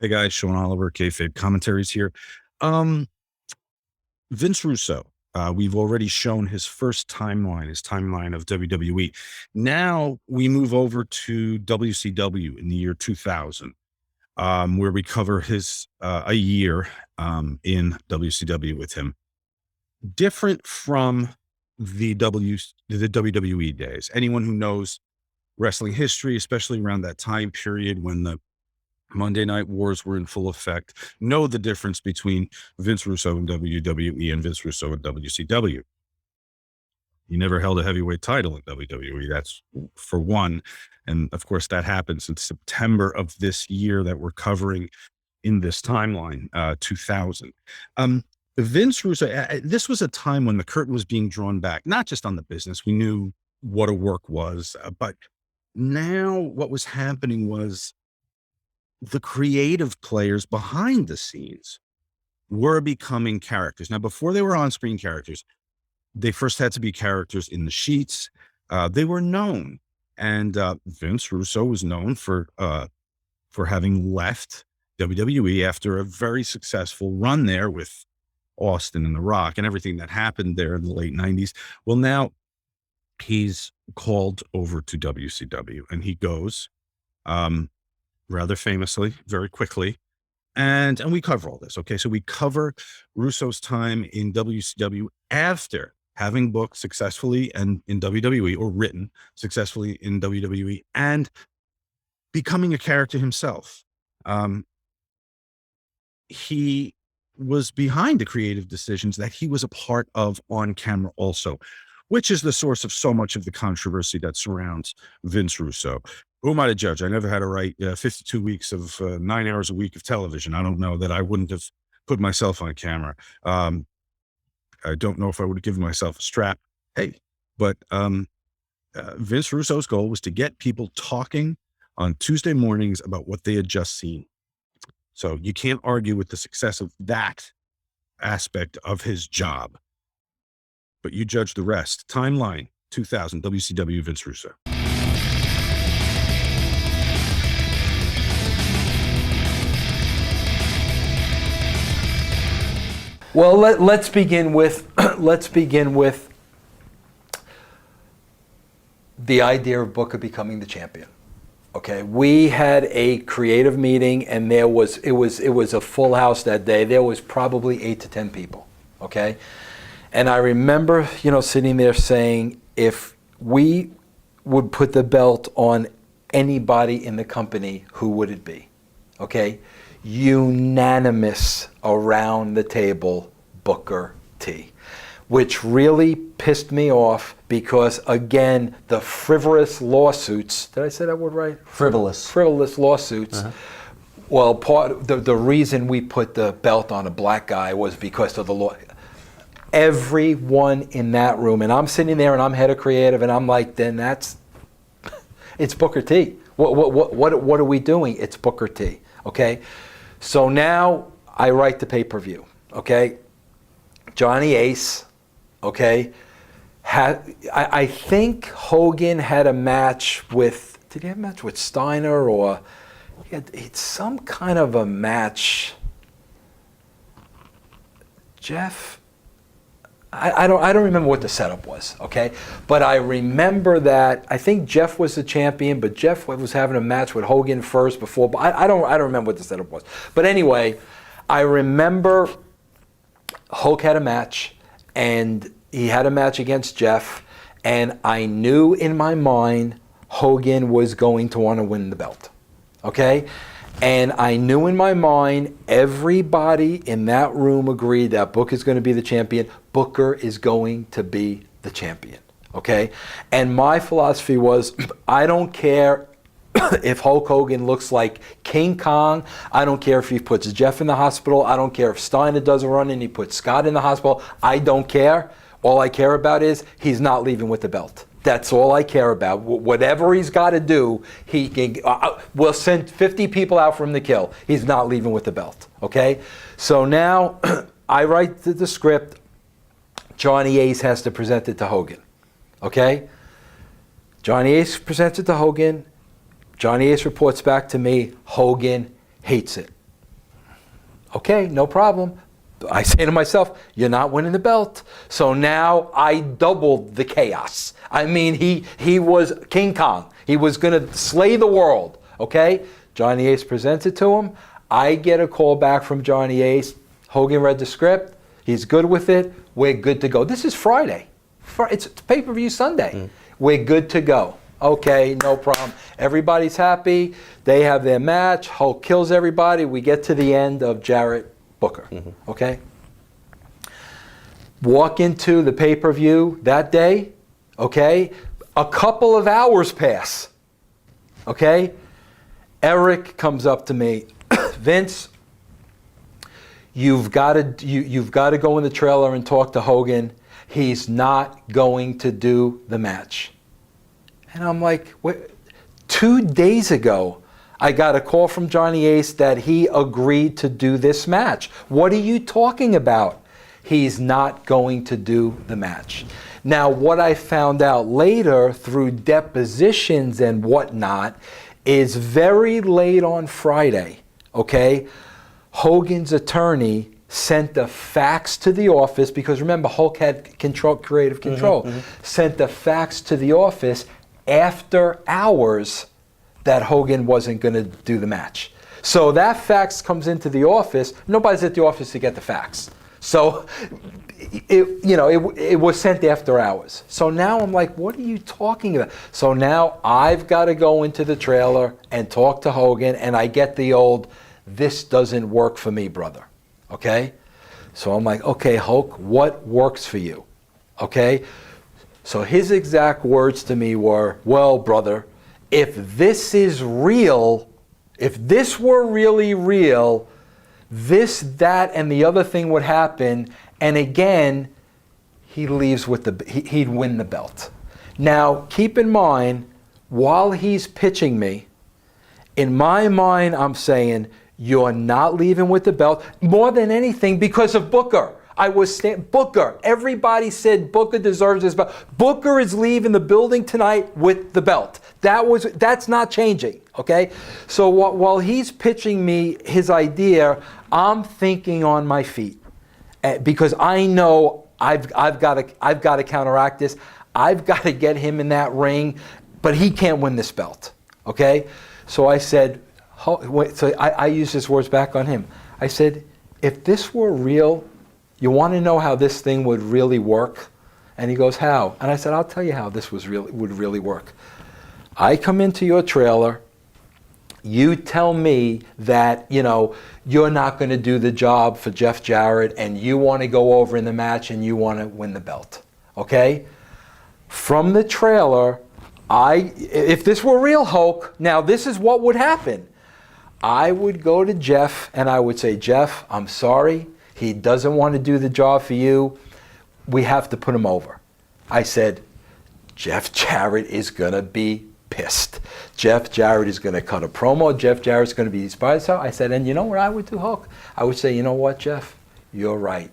Hey guys, Sean Oliver, Kayfabe Commentaries here. Um, Vince Russo, we've already shown his timeline of WWE. Now we move over to WCW in the year 2000, where we cover his a year in WCW with him. Different from the WWE days. Anyone who knows wrestling history, especially around that time period when the Monday Night Wars were in full effect, know the difference between Vince Russo in WWE and Vince Russo in WCW. He never held a heavyweight title in WWE, that's for one. And of course, that happened since September of this year that we're covering in this timeline, 2000. Vince Russo, this was a time when the curtain was being drawn back, not just on the business. We knew what a work was, but now what was happening was the creative players behind the scenes were becoming characters. Now, before they were on-screen characters, they first had to be characters in the sheets. They were known, and Vince Russo was known for having left WWE after a very successful run there with Austin and The Rock and everything that happened there in the late 90s. Well, now he's called over to WCW, and he goes rather famously, very quickly. And we cover all this. Okay. So we cover Russo's time in WCW after having booked successfully and in WWE, or written successfully in WWE, and becoming a character himself. He was behind the creative decisions that he was a part of on camera also, which is the source of so much of the controversy that surrounds Vince Russo. Who am I to judge? I never had to write 52 weeks of 9 hours a week of television. I don't know that I wouldn't have put myself on camera. I don't know if I would have given myself a strap. Hey, but Vince Russo's goal was to get people talking on Tuesday mornings about what they had just seen. So you can't argue with the success of that aspect of his job. But you judge the rest. Timeline 2000, WCW, Vince Russo. Well, let's begin with the idea of Booker becoming the champion. Okay, we had a creative meeting, and it was a full house that day. There was probably 8 to 10 people. Okay, and I remember, sitting there saying, if we would put the belt on anybody in the company, who would it be? Okay. Unanimous around the table, Booker T, which really pissed me off because, again, the frivolous lawsuits, did I say that word right? Frivolous lawsuits. Uh-huh. Well, the reason we put the belt on a black guy was because of the law. Everyone in that room, and I'm sitting there and I'm head of creative, and I'm like, then it's Booker T. What are we doing? It's Booker T. Okay. So now I write the pay-per-view, okay? Johnny Ace, okay? I think Hogan had a match with, did he have a match with Steiner, or it's some kind of a match? Jeff, I don't remember what the setup was, okay? But I remember that I think Jeff was the champion, but Jeff was having a match with Hogan first before. But I don't remember what the setup was. But anyway, I remember Hulk had a match, and he had a match against Jeff, and I knew in my mind Hogan was going to want to win the belt, okay? And I knew in my mind, everybody in that room agreed that Booker is going to be the champion. Booker is going to be the champion, okay? And my philosophy was, I don't care if Hulk Hogan looks like King Kong. I don't care if he puts Jeff in the hospital. I don't care if Steiner does a run and he puts Scott in the hospital. I don't care. All I care about is he's not leaving with the belt. That's all I care about. Whatever he's got to do, he can. We'll send 50 people out for him to kill. He's not leaving with the belt. Okay? So now I write the script. Johnny Ace has to present it to Hogan. Okay? Johnny Ace presents it to Hogan. Johnny Ace reports back to me. Hogan hates it. Okay, no problem. I say to myself, you're not winning the belt. So now I doubled the chaos. I mean, he was King Kong. He was going to slay the world. Okay? Johnny Ace presents it to him. I get a call back from Johnny Ace. Hogan read the script. He's good with it. We're good to go. This is Friday. It's pay-per-view Sunday. We're good to go. Okay, no problem. Everybody's happy. They have their match. Hulk kills everybody. We get to the end of Jarrett Booker. Okay? Walk into the pay-per-view that day. Okay? A couple of hours pass. Okay? Eric comes up to me. Vince, you've got to go in the trailer and talk to Hogan. He's not going to do the match. And I'm like, 2 days ago, I got a call from Johnny Ace that he agreed to do this match. What are you talking about? He's not going to do the match. Now, what I found out later through depositions and whatnot is very late on Friday, okay, Hogan's attorney sent a fax to the office, because remember, Hulk had creative control, sent a fax to the office after hours that Hogan wasn't going to do the match. So that fax comes into the office. Nobody's at the office to get the fax. So it was sent after hours. So now I'm like, what are you talking about? So now I've got to go into the trailer and talk to Hogan, and I get the old, this doesn't work for me, brother. Okay? So I'm like, okay, Hulk, what works for you? Okay? So his exact words to me were, well, brother, if this is real, if this were really real, this, that, and the other thing would happen, and again, he'd win the belt. Now, keep in mind, while he's pitching me, in my mind, I'm saying, you're not leaving with the belt, more than anything because of Booker. Booker. Everybody said Booker deserves this belt. Booker is leaving the building tonight with the belt. That's not changing, okay? So while he's pitching me his idea, I'm thinking on my feet, because I know I've got to counteract this. I've got to get him in that ring, but he can't win this belt, okay? So I said, I used his words back on him. I said, if this were real, you want to know how this thing would really work? And he goes, how? And I said, I'll tell you how this would really work. I come into your trailer, you tell me that, you're not going to do the job for Jeff Jarrett, and you want to go over in the match and you want to win the belt. Okay? From the trailer, if this were real, Hulk, now this is what would happen. I would go to Jeff and I would say, Jeff, I'm sorry. He doesn't want to do the job for you. We have to put him over. I said, Jeff Jarrett is going to be pissed. Jeff Jarrett is going to cut a promo. Jeff Jarrett's going to be inspired. So I said, and you know what I would do, Hulk? I would say, you know what, Jeff? You're right.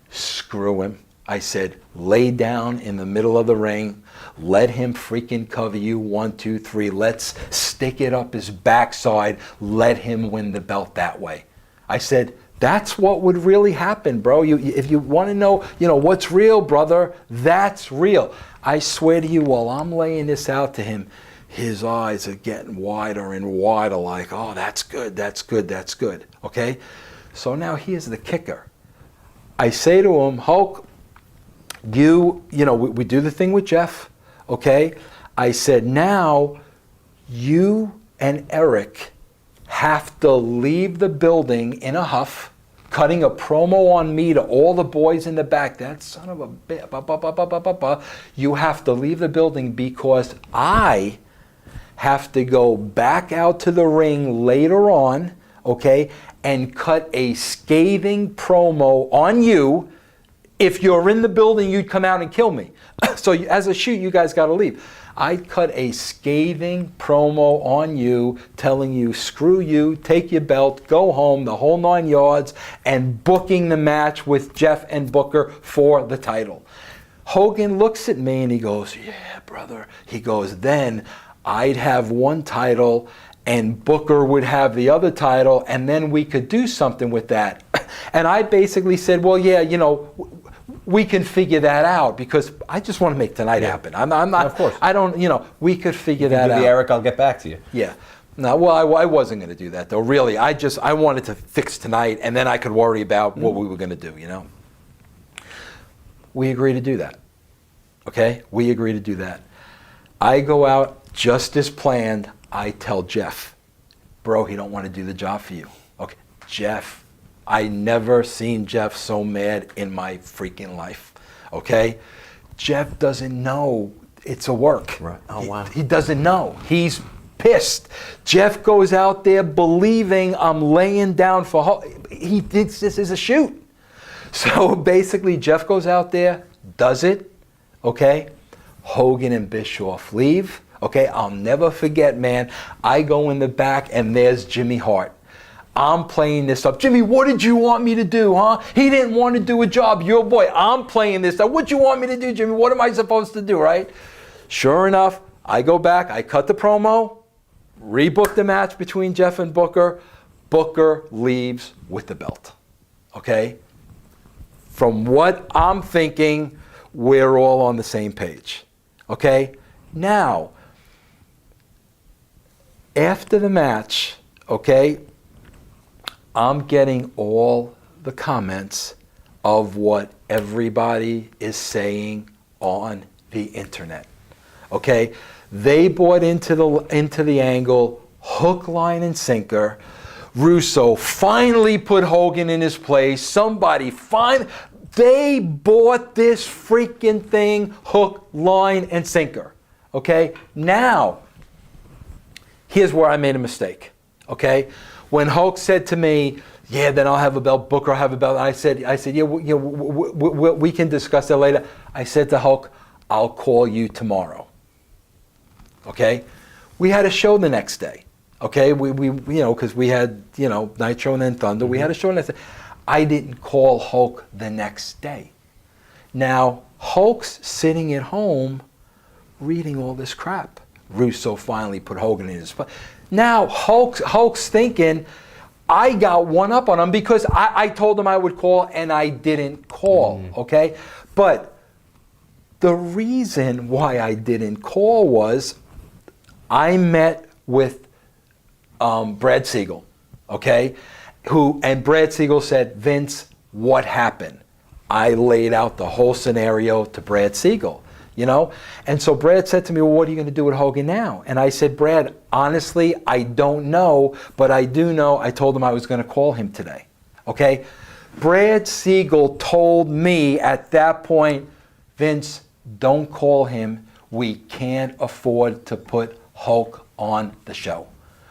Screw him. I said, lay down in the middle of the ring. Let him freaking cover you. 1, 2, 3. Let's stick it up his backside. Let him win the belt that way. I said, that's what would really happen, bro. If you want to know, what's real, brother, that's real. I swear to you, while I'm laying this out to him, his eyes are getting wider and wider, like, oh, that's good, that's good, that's good. Okay? So now here's the kicker. I say to him, Hulk, we do the thing with Jeff, okay? I said, now you and Eric have to leave the building in a huff, cutting a promo on me to all the boys in the back. That son of a bitch. You have to leave the building because I have to go back out to the ring later on, okay, and cut a scathing promo on you. If you're in the building, you'd come out and kill me. So as a shoot, you guys got to leave. I cut a scathing promo on you, telling you, screw you, take your belt, go home, the whole 9 yards, and booking the match with Jeff and Booker for the title. Hogan looks at me and he goes, yeah, brother. He goes, then I'd have one title and Booker would have the other title, and then we could do something with that. And I basically said, well, yeah, you know, we can figure that out because I just want to make tonight happen. I'm not, of course. I don't, you know, we could figure that out. The Eric, I'll get back to you. Yeah. No, well, I wasn't going to do that though. Really, I wanted to fix tonight, and then I could worry about what we were going to do. You know. We agree to do that. Okay, we agree to do that. I go out just as planned. I tell Jeff, bro, he don't want to do the job for you. Okay, Jeff, I never seen Jeff so mad in my freaking life. Okay, Jeff doesn't know it's a work. Right. Oh wow. He doesn't know. He's pissed. Jeff goes out there believing I'm laying down for. He thinks this is a shoot. So basically, Jeff goes out there, does it. Okay, Hogan and Bischoff leave. Okay, I'll never forget, man. I go in the back and there's Jimmy Hart. I'm playing this up. Jimmy, what did you want me to do, huh? He didn't want to do a job. Your boy, I'm playing this up. What you want me to do, Jimmy? What am I supposed to do, right? Sure enough, I go back, I cut the promo, rebook the match between Jeff and Booker. Booker leaves with the belt. Okay? From what I'm thinking, we're all on the same page. Okay? Now, after the match, okay, I'm getting all the comments of what everybody is saying on the internet. Okay? They bought into the angle, hook, line, and sinker. Russo finally put Hogan in his place. They bought this freaking thing, hook, line, and sinker. Okay? Now, here's where I made a mistake. Okay? When Hulk said to me, yeah, then I'll have a belt, Booker will have a belt. I said, yeah, we can discuss that later. I said to Hulk, I'll call you tomorrow. Okay? We had a show the next day. Okay? We because we had, Nitro and then Thunder. We had a show the next day. I didn't call Hulk the next day. Now, Hulk's sitting at home reading all this crap. Russo finally put Hogan in his spot. Now, Hulk's thinking, I got one up on him because I told him I would call and I didn't call, okay? But the reason why I didn't call was I met with Brad Siegel, okay? And Brad Siegel said, Vince, what happened? I laid out the whole scenario to Brad Siegel, And so Brad said to me, well, what are you going to do with Hogan now? And I said, Brad, honestly, I don't know, but I do know I told him I was going to call him today, okay? Brad Siegel told me at that point, Vince, don't call him. We can't afford to put Hulk on the show.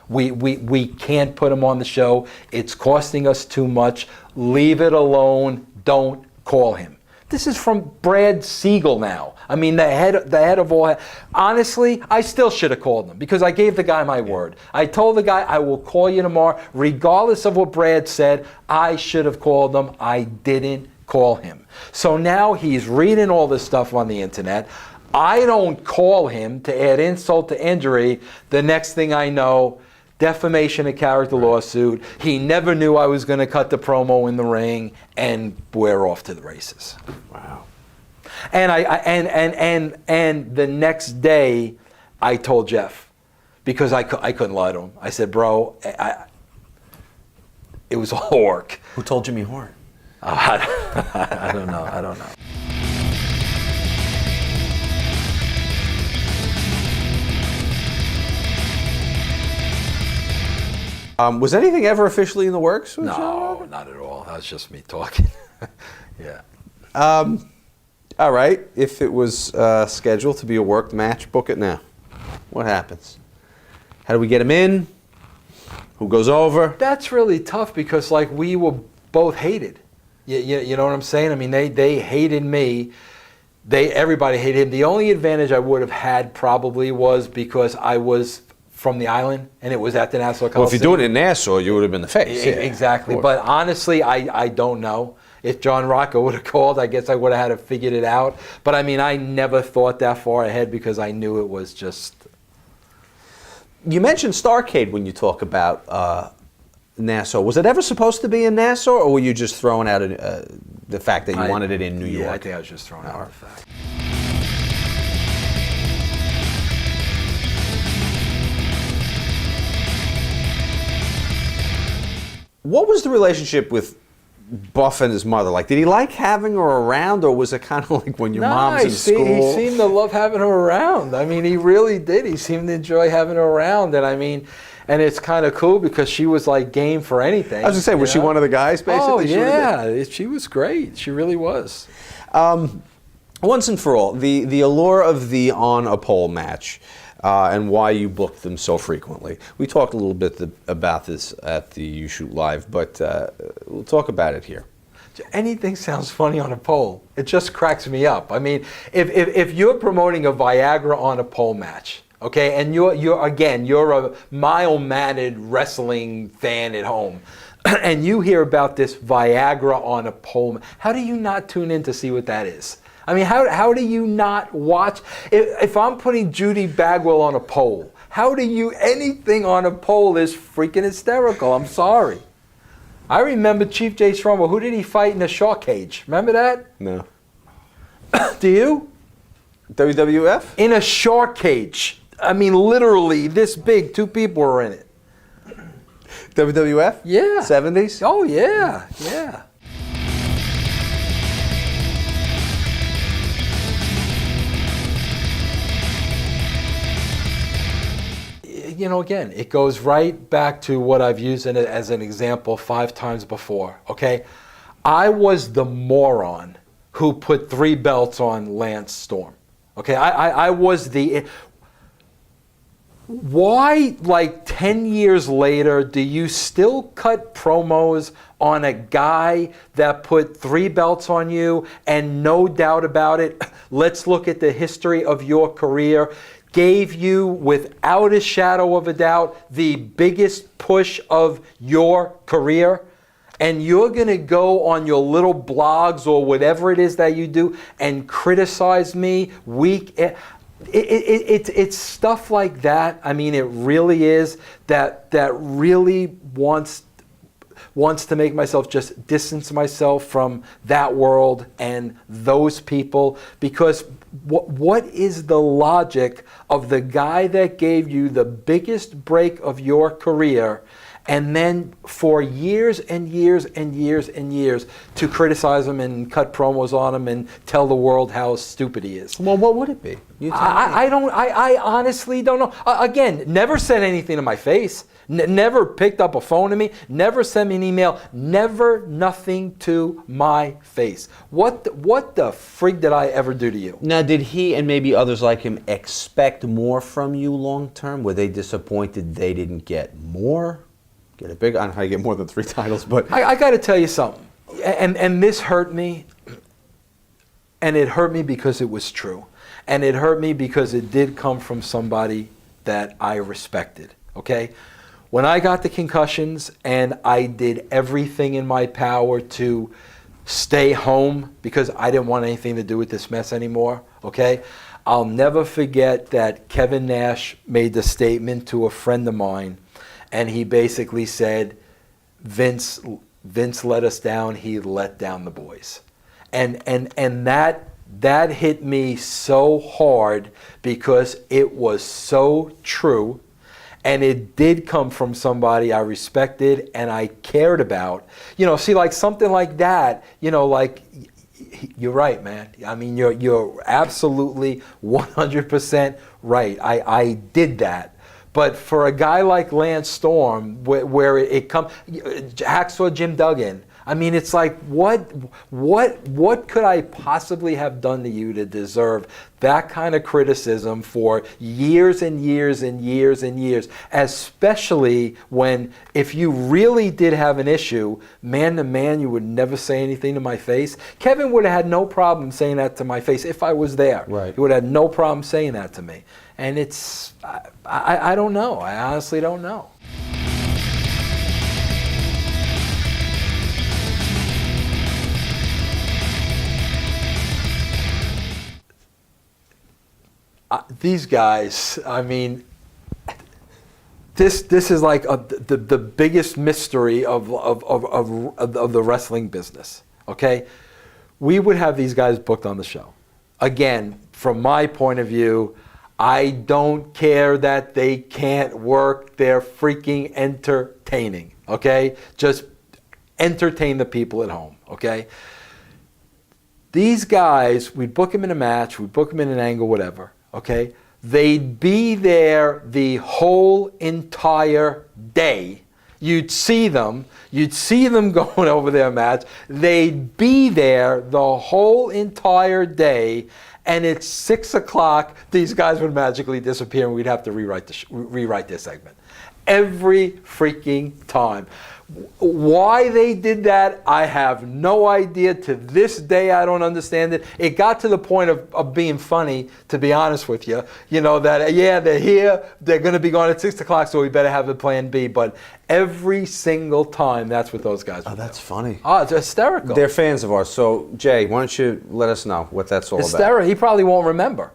We can't put him on the show. It's costing us too much. Leave it alone. Don't call him. This is from Brad Siegel now. I mean, the head of all. Honestly, I still should have called him because I gave the guy my word. I told the guy, I will call you tomorrow. Regardless of what Brad said, I should have called him. I didn't call him. So now he's reading all this stuff on the internet. I don't call him to add insult to injury. The next thing I know, defamation of character lawsuit. He never knew I was going to cut the promo in the ring, and we're off to the races. Wow. And and the next day, I told Jeff because I couldn't lie to him. I said, bro, it was all work. Who told Jimmy Hart? I don't know. I don't know. Was anything ever officially in the works? No, not at all. That was just me talking. Yeah. All right. If it was scheduled to be a worked match, book it now. What happens? How do we get him in? Who goes over? That's really tough because, we were both hated. You know what I'm saying? I mean, they hated me. Everybody hated him. The only advantage I would have had probably was because I was from the island, and it was at the Nassau Coliseum. Well, if you do it in Nassau, you would have been the face. Exactly. But honestly, I don't know. If John Rocco would have called, I guess I would have had to figure it out. But I mean, I never thought that far ahead because I knew it was just... You mentioned Starrcade when you talk about Nassau. Was it ever supposed to be in Nassau, or were you just throwing out the fact that you wanted it in New York? Yeah, I think I was just throwing out the fact. What was the relationship with Buff and his mother? Like, did he like having her around, or was it kind of like when your mom's in school? He seemed to love having her around. I mean, he really did. He seemed to enjoy having her around. And I mean, and it's kind of cool because she was like game for anything. I was going to say, was she one of the guys, basically? Oh, yeah. She was great. She really was. Once and for all, the allure of the on a pole match and why you booked them so frequently. We talked a little bit about this at the You Shoot Live, but we'll talk about it here. Anything sounds funny on a pole. It just cracks me up. I mean, if you're promoting a Viagra on a pole match, okay, and you're a mile-mannered wrestling fan at home, and you hear about this Viagra on a pole, how do you not tune in to see what that is? I mean, how do you not watch? If I'm putting Judy Bagwell on a pole, anything on a pole is freaking hysterical. I'm sorry. I remember Chief Jay Strongbow. Who did he fight in a shark cage? Remember that? No. Do you? WWF? In a shark cage. I mean, literally this big. 2 people were in it. WWF? Yeah. 70s? Oh, yeah. Yeah. You know, again, it goes right back to what I've used in it as an example 5 times before, okay? I was the moron who put 3 belts on Lance Storm, okay? I was the... Why, like 10 years later, do you still cut promos on a guy that put 3 belts on you and no doubt about it, let's look at the history of your career, gave you, without a shadow of a doubt, the biggest push of your career, and you're going to go on your little blogs or whatever it is that you do and criticize me it's stuff like that. I mean, it really is that really wants to make myself just distance myself from that world and those people, because what is the logic of the guy that gave you the biggest break of your career, and then for years and years and years and years to criticize him and cut promos on him and tell the world how stupid he is? Well, what would it be? I honestly don't know. Again, never said anything to my face. Never picked up a phone to me. Never sent me an email. Never nothing to my face. What the frig did I ever do to you? Now, did he and maybe others like him expect more from you long term? Were they disappointed they didn't get more? Get a big, I don't know how you get more than 3 titles, but... I got to tell you something, and this hurt me, and it hurt me because it was true, and it hurt me because it did come from somebody that I respected, okay? When I got the concussions and I did everything in my power to stay home because I didn't want anything to do with this mess anymore, okay? I'll never forget that Kevin Nash made the statement to a friend of mine, and he basically said, Vince let us down, he let down the boys. And that hit me so hard because it was so true, and it did come from somebody I respected and I cared about. You know, see, like something like that, you know, like, you're right, man. I mean, you're absolutely 100% right. I did that. But for a guy like Lance Storm, where it comes, Hacksaw Jim Duggan, I mean, it's like, what could I possibly have done to you to deserve that kind of criticism for years and years and years and years? Especially when, if you really did have an issue, man to man, you would never say anything to my face. Kevin would have had no problem saying that to my face if I was there. Right. He would have had no problem saying that to me. And it's, I don't know. I honestly don't know. These guys, I mean, this is like the biggest mystery of the wrestling business. Okay, we would have these guys booked on the show. Again, from my point of view, I don't care that they can't work. They're freaking entertaining. Okay, just entertain the people at home. Okay. These guys, we'd book them in a match, we'd book them in an angle, whatever. Okay. They'd be there the whole entire day. You'd see them going over their match. They'd be there the whole entire day, and at 6 o'clock, these guys would magically disappear, and we'd have to rewrite their segment. Every freaking time. Why they did that, I have no idea. To this day, I don't understand it. It got to the point of being funny, to be honest with you. You know, that, yeah, they're here, they're going to be gone at 6 o'clock, so we better have a plan B. But every single time, that's what those guys would do. That's funny. Oh, it's hysterical. They're fans of ours. So, Jay, why don't you let us know what that's all about? He probably won't remember.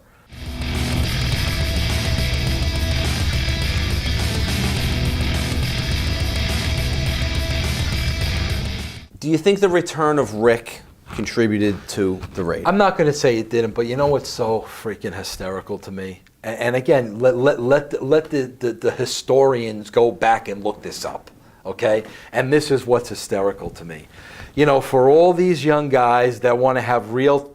Do you think the return of Rick contributed to the rating? I'm not going to say it didn't, but you know what's so freaking hysterical to me? And again, let the historians go back and look this up, okay? And this is what's hysterical to me. You know, for all these young guys that want to have real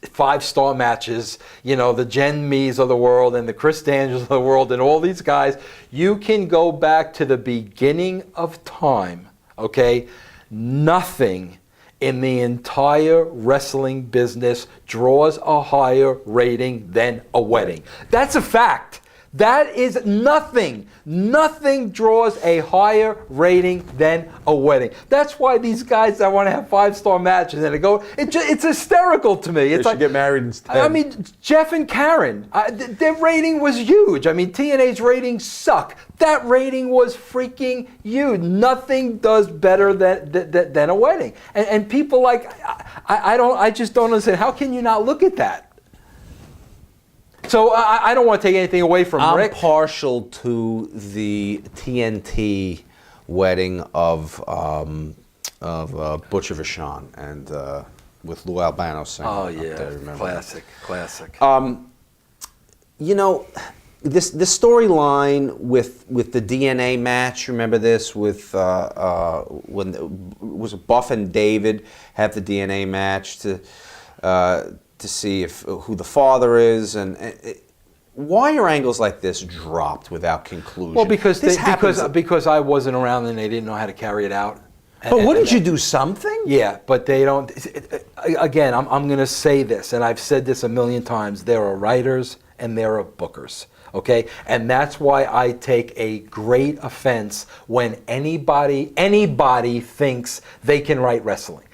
5-star matches, you know, the Jen Mees of the world and the Chris D'Angels of the world and all these guys, you can go back to the beginning of time, okay? Nothing in the entire wrestling business draws a higher rating than a wedding. That's a fact. That is nothing. Nothing draws a higher rating than a wedding. That's why these guys that want to have 5-star matches and it's hysterical to me. It's they should get married instead. I mean, Jeff and Karen, their rating was huge. I mean, TNA's ratings suck. That rating was freaking huge. Nothing does better than a wedding. And people like, I just don't understand. How can you not look at that? So I don't want to take anything away from Rick. I'm partial to the TNT wedding of Butcher Vachon and with Lou Albano singing. Oh yeah, there, classic. You know, this storyline with the DNA match. Remember this with when was it Buff and David have the DNA match to see who the father is, and why are angles like this dropped without conclusion? Well, because I wasn't around and they didn't know how to carry it out. But wouldn't you do something? Yeah, but they don't. Again, I'm going to say this, and I've said this a million times. There are writers and there are bookers. Okay, and that's why I take a great offense when anybody thinks they can write wrestling.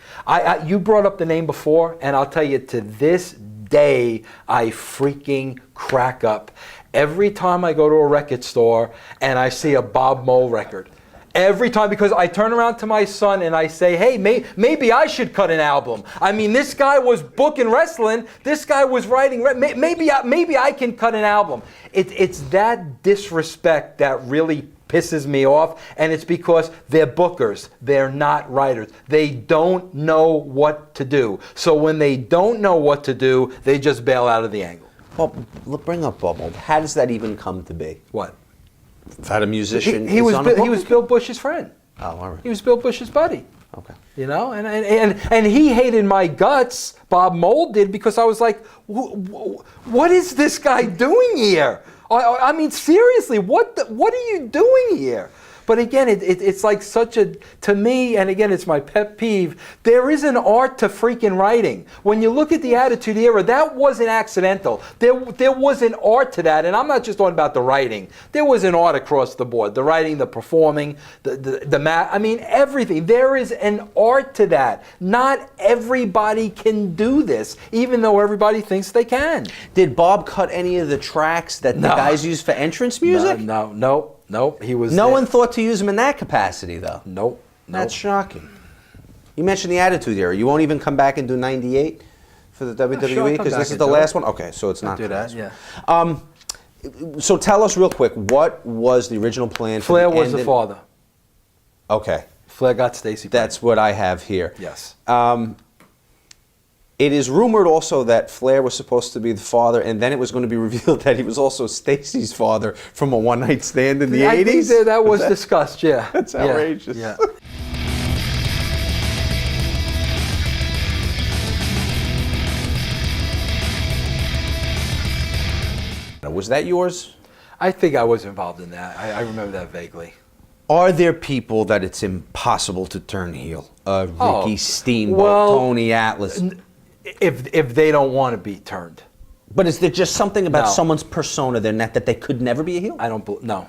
You brought up the name before, and I'll tell you, to this day, I freaking crack up every time I go to a record store and I see a Bob Mole record. Every time, because I turn around to my son and I say, hey, maybe I should cut an album. I mean, this guy was booking wrestling. This guy was writing. Maybe I can cut an album. It's that disrespect that really pisses me off, and it's because they're bookers. They're not writers. They don't know what to do. So when they don't know what to do, they just bail out of the angle. Well, bring up Bob Mould. How does that even come to be? What? That a musician he was Bill Bush's friend. Oh, all right. He was Bill Bush's buddy. Okay. You know, and he hated my guts. Bob Mould did, because I was like, what is this guy doing here? I mean, seriously, what are you doing here? But again, it's like such a, to me, and again, it's my pet peeve, there is an art to freaking writing. When you look at the Attitude Era, that wasn't accidental. There was an art to that, and I'm not just talking about the writing. There was an art across the board. The writing, the performing, the math, I mean, everything. There is an art to that. Not everybody can do this, even though everybody thinks they can. Did Bob cut any of the tracks that the guys used for entrance music? No, he was. No one thought to use him in that capacity, though. Nope. That's shocking. You mentioned the Attitude Era. You won't even come back and do '98 for the WWE, because this is the last one. Okay, so it's not do that. Yeah. So tell us real quick, what was the original plan? For Flair the was the ending? father. Okay, Flair got Stacy. that's what I have here. Yes. It is rumored also that Flair was supposed to be the father, and then it was going to be revealed that he was also Stacy's father from a one-night stand in the 80s. I think that was discussed, yeah. That's Yeah, outrageous. Yeah. Was that yours? I think I was involved in that. I remember that vaguely. Are there people that it's impossible to turn heel? Ricky Steamboat, well, Tony Atlas. If they don't want to be turned. But is there just something about No. someone's persona they're not, that they could never be a heel? I don't believe, no.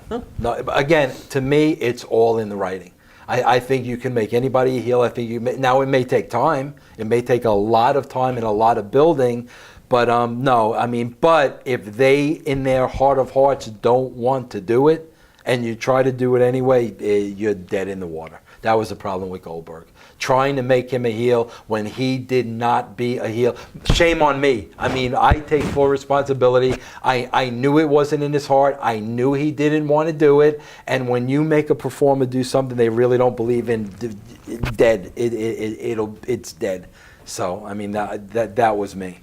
Again, to me, it's all in the writing. I think you can make anybody a heel. I think now it may take time. It may take a lot of time and a lot of building. But no, I mean, but if they, in their heart of hearts, don't want to do it, and you try to do it anyway, you're dead in the water. That was the problem with Goldberg. Trying to make him a heel when he did not be a heel. Shame on me. I mean, I take full responsibility. I knew it wasn't in his heart. I knew he didn't want to do it. And when you make a performer do something they really don't believe in, dead. It's dead. So, I mean, that was me.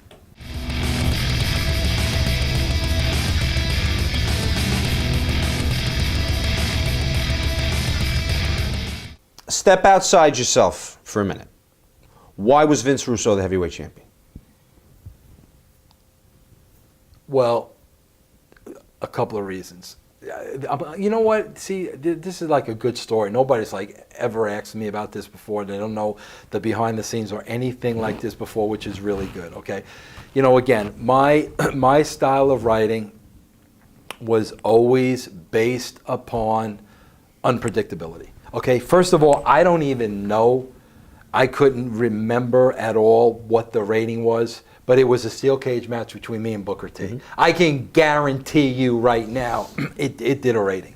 Step outside yourself for a minute. Why was Vince Russo the heavyweight champion? Well, a couple of reasons. You know what? See, this is like a good story. Nobody's like ever asked me about this before. They don't know the behind the scenes or anything like this before, which is really good. Okay, you know, again, my style of writing was always based upon unpredictability. Okay, first of all, I don't even know. I couldn't remember at all what the rating was, but it was a steel cage match between me and Booker T. Mm-hmm. I can guarantee you right now, it did a rating.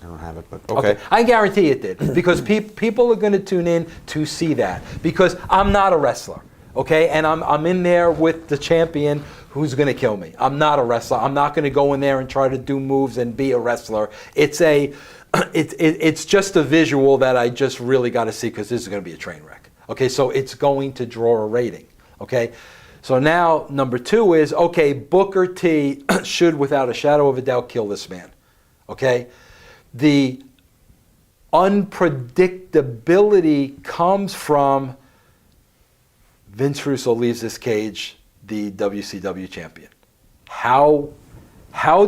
I don't have it, but okay. I guarantee it did, because people are going to tune in to see that, because I'm not a wrestler, okay? And I'm in there with the champion who's going to kill me. I'm not a wrestler. I'm not going to go in there and try to do moves and be a wrestler. It's just a visual that I just really got to see, because this is going to be a train wreck. Okay, so it's going to draw a rating. Okay, so now number two is, okay, Booker T should, without a shadow of a doubt, kill this man. Okay, the unpredictability comes from Vince Russo leaves this cage the WCW champion. How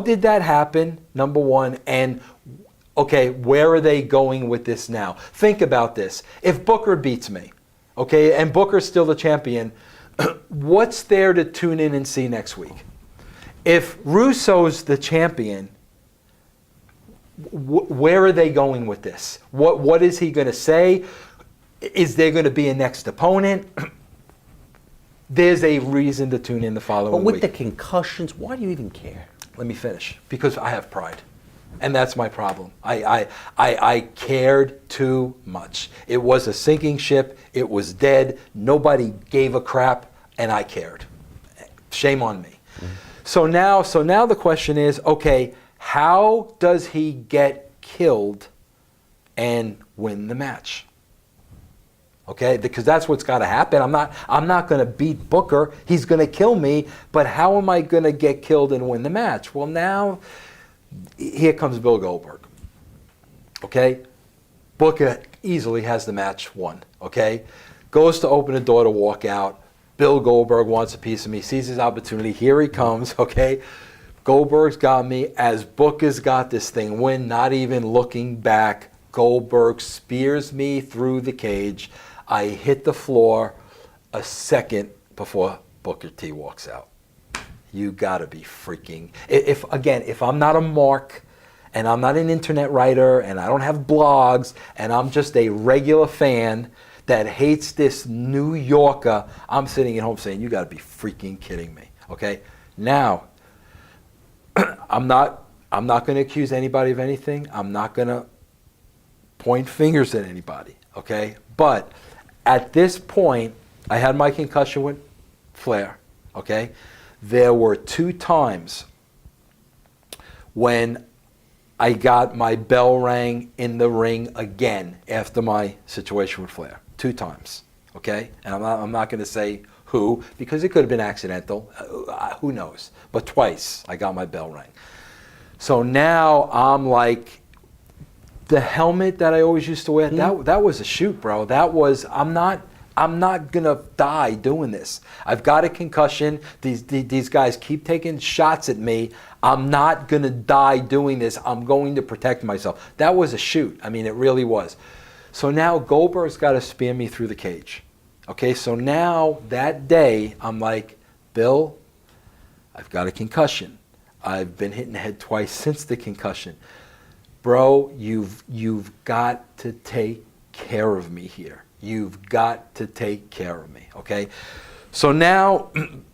did that happen? Number one, and okay, where are they going with this now? Think about this. If Booker beats me, okay, and Booker's still the champion, what's there to tune in and see next week? If Russo's the champion, where are they going with this? What is he going to say? Is there going to be a next opponent? There's a reason to tune in the following week. But with the concussions, why do you even care? Let me finish. Because I have pride. And that's my problem. I cared too much. It was a sinking ship. It was dead. Nobody gave a crap, and I cared. Shame on me. Mm-hmm. So now the question is, okay, how does he get killed and win the match? Okay, because that's what's got to happen. I'm not going to beat Booker. He's going to kill me. But how am I going to get killed and win the match? Well, now here comes Bill Goldberg. Okay, Booker easily has the match won. Okay, goes to open the door to walk out. Bill Goldberg wants a piece of me. Sees his opportunity. Here he comes. Okay, Goldberg's got me. As Booker's got this thing win, not even looking back. Goldberg spears me through the cage. I hit the floor a second before Booker T walks out. You gotta be freaking. If I'm not a mark, and I'm not an internet writer, and I don't have blogs, and I'm just a regular fan that hates this New Yorker, I'm sitting at home saying, you gotta be freaking kidding me. Okay? Now, I'm not gonna accuse anybody of anything. I'm not gonna point fingers at anybody, okay? But at this point, I had my concussion with Flair, okay? There were 2 times when I got my bell rang in the ring again after my situation with Flair, 2 times, okay? And I'm not going to say who, because it could have been accidental, who knows? But twice I got my bell rang. So now I'm like, the helmet that I always used to wear, that was a shoot, bro. That was, I'm not gonna die doing this. I've got a concussion. These guys keep taking shots at me. I'm not gonna die doing this. I'm going to protect myself. That was a shoot. I mean, it really was. So now Goldberg's got to spear me through the cage. Okay, so now that day, I'm like, Bill, I've got a concussion. I've been hit in the head twice since the concussion. Bro, you've got to take care of me here. You've got to take care of me, okay? So now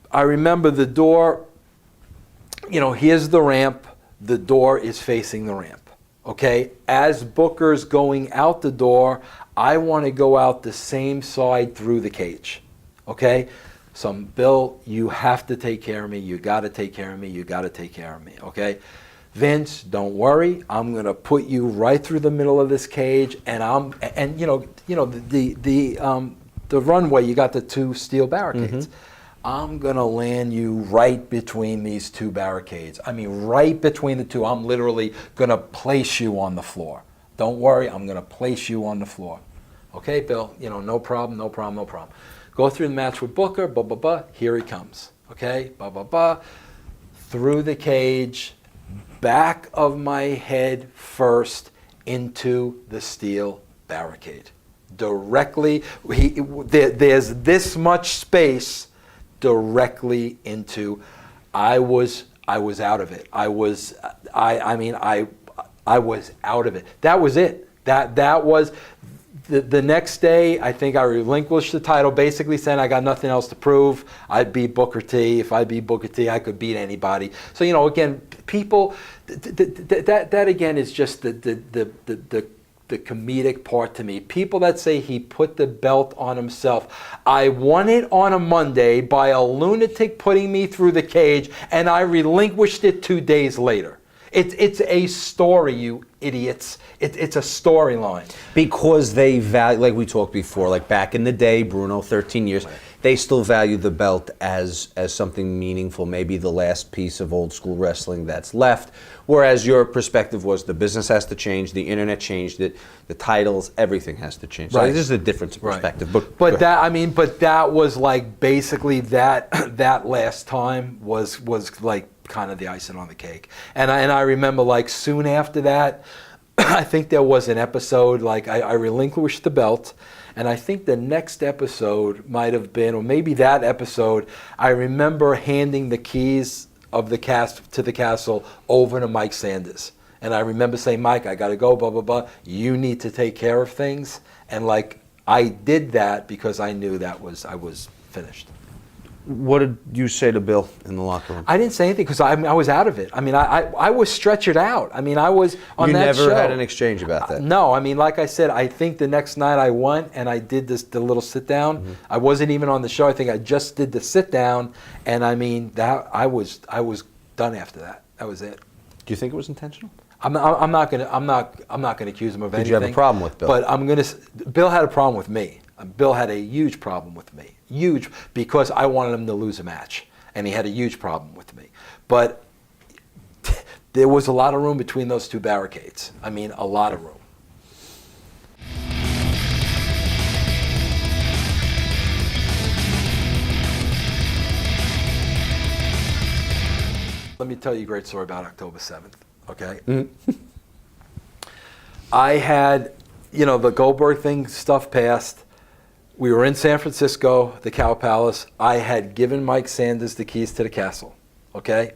I remember the door, here's the ramp. The door is facing the ramp, okay? As Booker's going out the door, I want to go out the same side through the cage, okay? So, Bill, you have to take care of me. You got to take care of me. You got to take care of me, okay? Vince, don't worry. I'm gonna put you right through the middle of this cage, and the runway. You got the 2 steel barricades. I'm gonna land you right between these 2 barricades. I mean, right between the 2. I'm literally gonna place you on the floor. Don't worry. I'm gonna place you on the floor. Okay, Bill. No problem. No problem. No problem. Go through the match with Booker. Blah blah blah. Here he comes. Okay. Blah blah blah. Through the cage. Back of my head first into the steel barricade. Directly, there's this much space directly into. I was out of it. I was out of it. That was it. That was. The next day, I think I relinquished the title, basically saying I got nothing else to prove. I'd beat Booker T. If I beat Booker T, I could beat anybody. So again, people, that again is just the comedic part to me. People that say he put the belt on himself. I won it on a Monday by a lunatic putting me through the cage, and I relinquished it 2 days later. It's a story, you idiots. It's a storyline. Because they value, like we talked before, like back in the day, Bruno, 13 years, right. They still value the belt as something meaningful, maybe the last piece of old school wrestling that's left. Whereas your perspective was the business has to change, the internet changed it, the titles, everything has to change. So this is a different perspective. Right. But that was like basically that last time was like kind of the icing on the cake. And I remember like soon after that, I think there was an episode, like I relinquished the belt, and I think the next episode might have been, or maybe that episode, I remember handing the keys of the to the castle over to Mike Sanders. And I remember saying, Mike, I got to go, blah, blah, blah. You need to take care of things. And like I did that because I knew I was finished. What did you say to Bill in the locker room? I didn't say anything because I was out of it. I mean, I was stretchered out. I mean, I was on that show. You never had an exchange about that? No. I mean, like I said, I think the next night I went and I did the little sit down. Mm-hmm. I wasn't even on the show. I think I just did the sit down, and I mean that I was done after that. That was it. Do you think it was intentional? I'm not gonna accuse him of anything. Did you have a problem with Bill? But Bill had a problem with me. Bill had a huge problem with me. Huge, because I wanted him to lose a match. And he had a huge problem with me. But there was a lot of room between those 2 barricades. I mean, a lot of room. Let me tell you a great story about October 7th, okay? Mm-hmm. I had, the Goldberg thing stuff passed. We were in San Francisco, the Cow Palace. I had given Mike Sanders the keys to the castle, okay?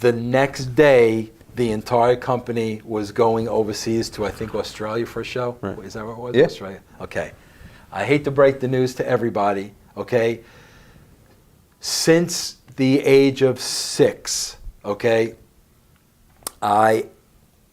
The next day, the entire company was going overseas to, I think, Australia for a show. Right. Is that what it was? Yeah. Australia. Okay. I hate to break the news to everybody, okay? Since the age of 6, okay, I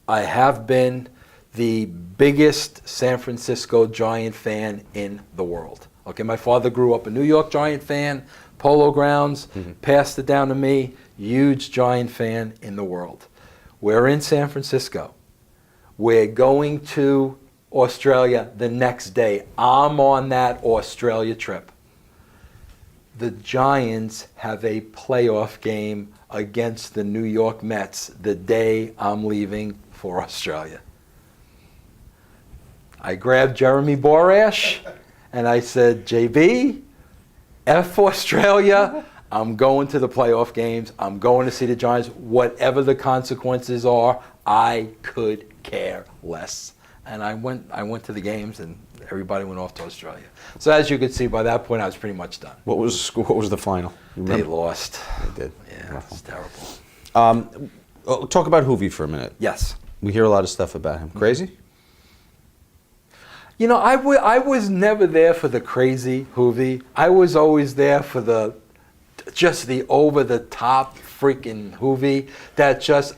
have been the biggest San Francisco Giant fan in the world. Okay, my father grew up a New York Giant fan, Polo Grounds, passed it down to me, huge Giant fan in the world. We're in San Francisco. We're going to Australia the next day. I'm on that Australia trip. The Giants have a playoff game against the New York Mets the day I'm leaving for Australia. I grabbed Jeremy Borash and I said, JB, F Australia, I'm going to the playoff games. I'm going to see the Giants. Whatever the consequences are, I could care less. And I went to the games, and everybody went off to Australia. So as you could see, by that point, I was pretty much done. What was the final? They lost. They did. Yeah, it's terrible. Talk about Hoovy for a minute. Yes. We hear a lot of stuff about him. Crazy? You know, I was never there for the crazy Hoovy. I was always there for just the over-the-top freaking Hoovy that just,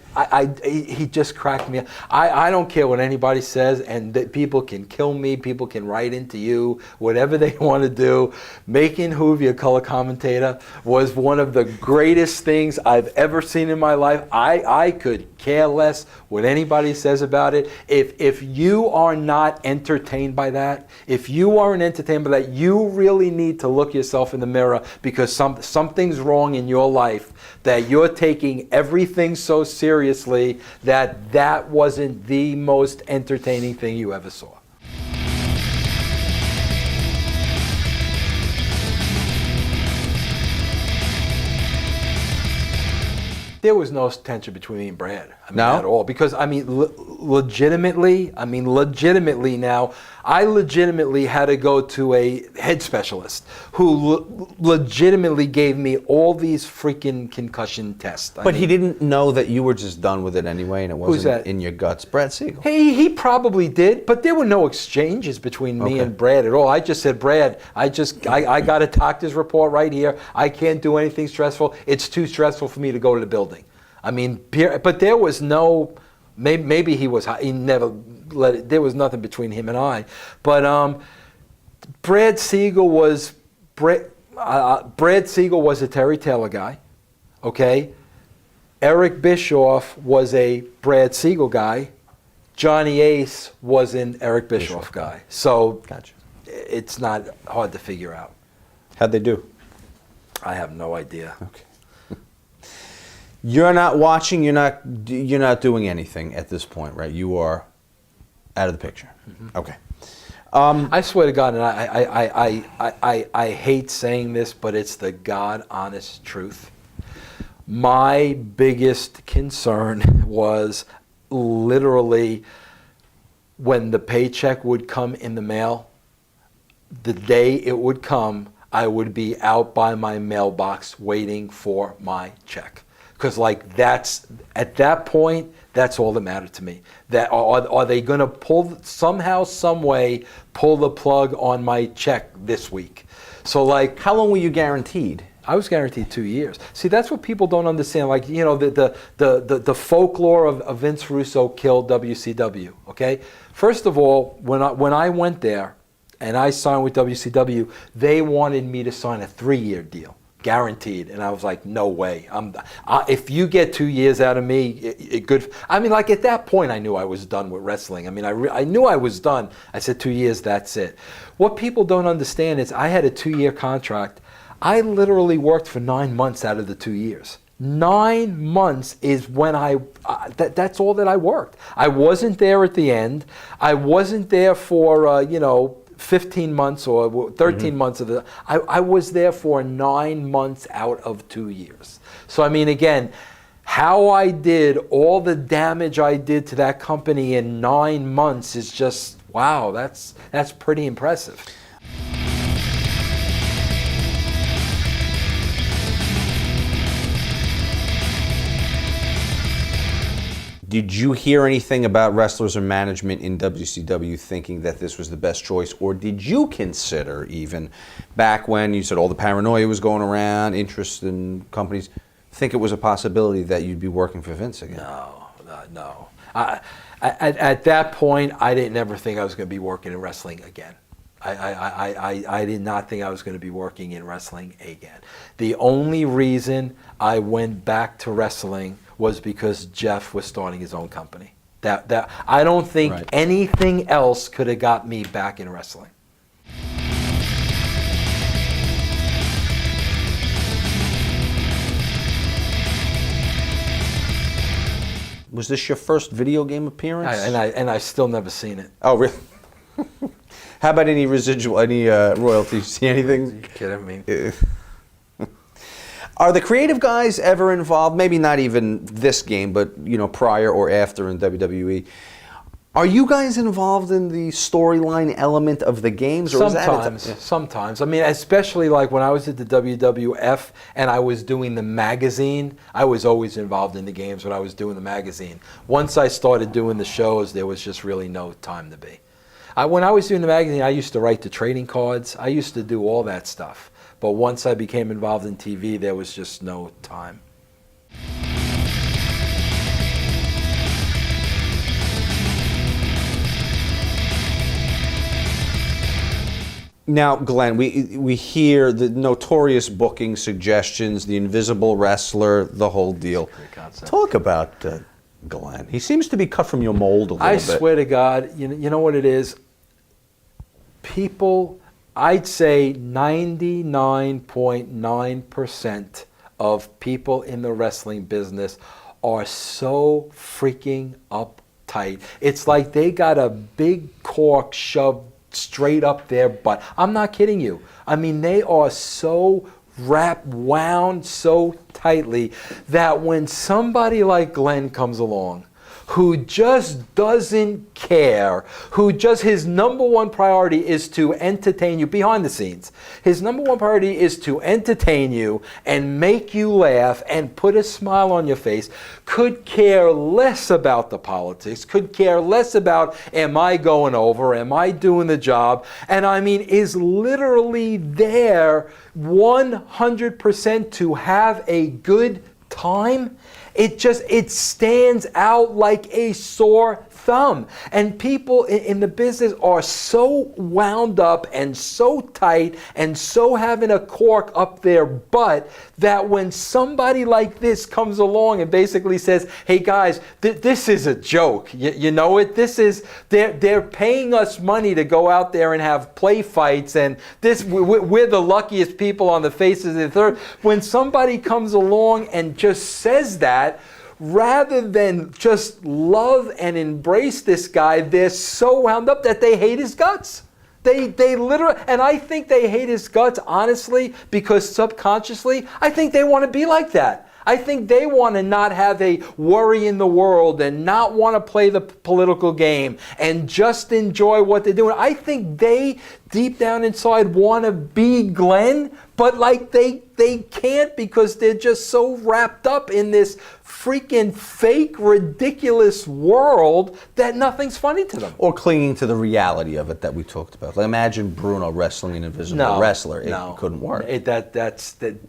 he just cracked me up. I don't care what anybody says, and that people can kill me, people can write into you, whatever they want to do. Making Hoovy a color commentator was one of the greatest things I've ever seen in my life. I could care less what anybody says about it. If you are not entertained by that, if you aren't entertained by that, you really need to look yourself in the mirror, because something's wrong in your life, that you're taking everything so seriously that wasn't the most entertaining thing you ever saw. There was no tension between me and Brad. At all. Because, legitimately now, I legitimately had to go to a head specialist who legitimately gave me all these freaking concussion tests. But he didn't know that you were just done with it anyway, and it wasn't in your guts. Brad Siegel. He probably did, but there were no exchanges between me and Brad at all. I just said, Brad, I got a doctor's report right here. I can't do anything stressful. It's too stressful for me to go to the building. But there was no, maybe he never let it, there was nothing between him and I. But Brad Siegel was a Terry Taylor guy, okay? Eric Bischoff was a Brad Siegel guy. Johnny Ace was an Eric Bischoff guy. So gotcha. It's not hard to figure out. How'd they do? I have no idea. Okay. You're not watching. You're not doing anything at this point, right? You are out of the picture. Mm-hmm. Okay. I swear to God, and I hate saying this, but it's the God honest truth. My biggest concern was literally when the paycheck would come in the mail. The day it would come, I would be out by my mailbox waiting for my check. Because at that point, that's all that mattered to me. That are they going to somehow, some way, pull the plug on my check this week? So how long were you guaranteed? I was guaranteed 2 years. See, that's what people don't understand. The folklore of Vince Russo killed WCW. Okay, first of all, when I went there and I signed with WCW, they wanted me to sign a 3-year deal. Guaranteed, and I was like, no way. If you get 2 years out of me, good. At that point, I knew I was done with wrestling. I knew I was done. I said 2 years, that's it. What people don't understand is I had a 2-year contract. I literally worked for 9 months out of the 2 years. 9 months is when that's all that I worked. I wasn't there at the end. I wasn't there for 15 months or 13 months of I was there for 9 months out of 2 years. So again, how I did, all the damage I did to that company in 9 months is just, wow, that's pretty impressive. Did you hear anything about wrestlers or management in WCW thinking that this was the best choice? Or did you consider, even back when you said all the paranoia was going around, interest in companies, think it was a possibility that you'd be working for Vince again? No. At that point, I didn't ever think I was going to be working in wrestling again. I did not think I was going to be working in wrestling again. The only reason I went back to wrestling was because Jeff was starting his own company. That I don't think Right. anything else could have got me back in wrestling. Was this your first video game appearance? And I've still never seen it. Oh, really? How about any residual, any royalties? See anything? Are you kidding me? Are the creative guys ever involved? Maybe not even this game, but prior or after in WWE. Are you guys involved in the storyline element of the games? Or Sometimes. I mean, especially like when I was at the WWF and I was doing the magazine, I was always involved in the games when I was doing the magazine. Once I started doing the shows, there was just really no time to be. When I was doing the magazine, I used to write the trading cards. I used to do all that stuff. But once I became involved in TV, there was just no time. Now, Glenn, we hear the notorious booking suggestions, the invisible wrestler, the whole deal. Great concept. Talk about Glenn. He seems to be cut from your mold a little bit. I swear to God, you know what it is? People, I'd say 99.9% of people in the wrestling business are so freaking uptight. It's like they got a big cork shoved straight up their butt. I'm not kidding you. I mean, they are so wound so tightly that when somebody like Glenn comes along, who just doesn't care, his number one priority is to entertain you behind the scenes. His number one priority is to entertain you and make you laugh and put a smile on your face, could care less about the politics, could care less about, am I going over, am I doing the job, and I mean, is literally there 100% to have a good time. It stands out like a sore thumb. And people in the business are so wound up and so tight and so having a cork up their butt that when somebody like this comes along and basically says, hey guys, this is a joke. You know it? They're paying us money to go out there and have play fights, and we're the luckiest people on the face of the earth. When somebody comes along and just says that, rather than just love and embrace this guy, they're so wound up that they hate his guts. They literally, and I think they hate his guts, honestly, because subconsciously, I think they want to be like that. I think they want to not have a worry in the world and not want to play the political game and just enjoy what they're doing. I think they, deep down inside, want to be Glenn, but like they can't because they're just so wrapped up in this freaking fake, ridiculous world that nothing's funny to them. Or clinging to the reality of it that we talked about. Like imagine Bruno wrestling an invisible wrestler. It couldn't work.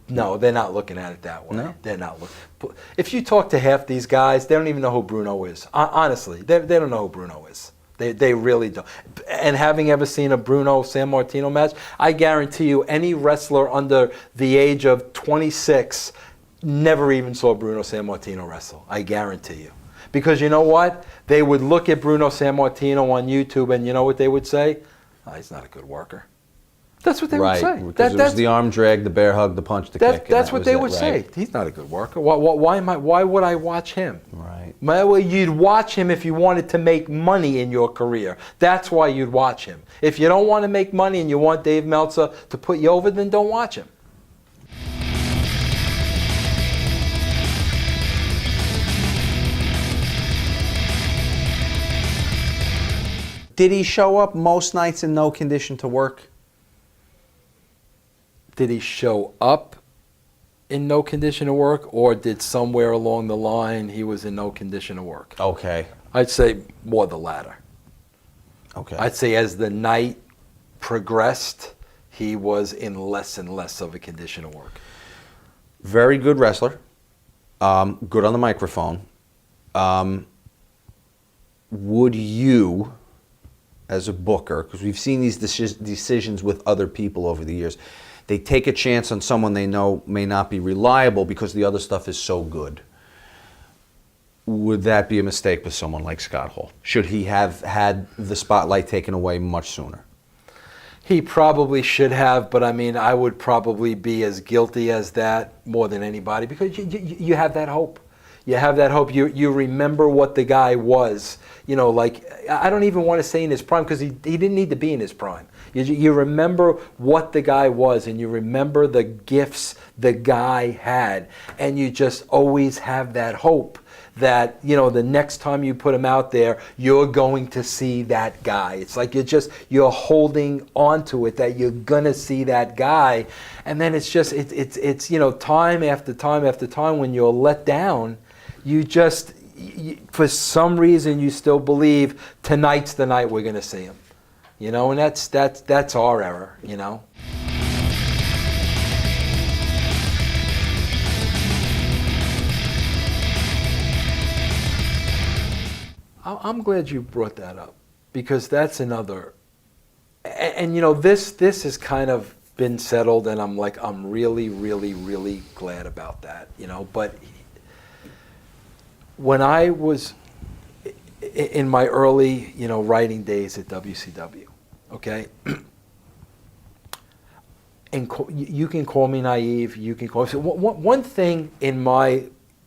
No, they're not looking at it that way. No? They're not looking. If you talk to half these guys, they don't even know who Bruno is. Honestly, they don't know who Bruno is. They really don't. And having ever seen a Bruno Sammartino match, I guarantee you any wrestler under the age of 26 never even saw Bruno Sammartino wrestle. I guarantee you. Because you know what? They would look at Bruno Sammartino on YouTube and you know what they would say? Oh, he's not a good worker. That's what they would say. Because it was the arm drag, the bear hug, the punch, the kick. That's what they would say. He's not a good worker. Why would I watch him? Right. Well, you'd watch him if you wanted to make money in your career. That's why you'd watch him. If you don't want to make money and you want Dave Meltzer to put you over, then don't watch him. Did he show up most nights in no condition to work? Did he show up in no condition to work, or did somewhere along the line he was in no condition to work? Okay. I'd say more the latter. Okay. I'd say as the night progressed, he was in less and less of a condition to work. Very good wrestler. Good on the microphone. Would you, as a booker, because we've seen these decisions with other people over the years, they take a chance on someone they know may not be reliable because the other stuff is so good. would that be a mistake with someone like Scott Hall? Should he have had the spotlight taken away much sooner? He probably should have, but I mean, I would probably be as guilty as that more than anybody, because you have that hope. You have that hope. You remember what the guy was. You know, like, I don't even want to say in his prime, because he didn't need to be in his prime. You remember what the guy was, and you remember the gifts the guy had, and you just always have that hope that, you know, the next time you put him out there, you're going to see that guy. It's like you're holding on to it, that you're gonna see that guy, and then it's just it's you know, time after time after time, when you're let down, for some reason you still believe tonight's the night we're gonna see him, you know, and that's our error, you know. I'm glad you brought that up, because that's another, and you know, this has kind of been settled, and I'm really, really, really glad about that, you know. But when I was in my early, you know, writing days at WCW, okay, and you can call me naive, you can call me, one thing in my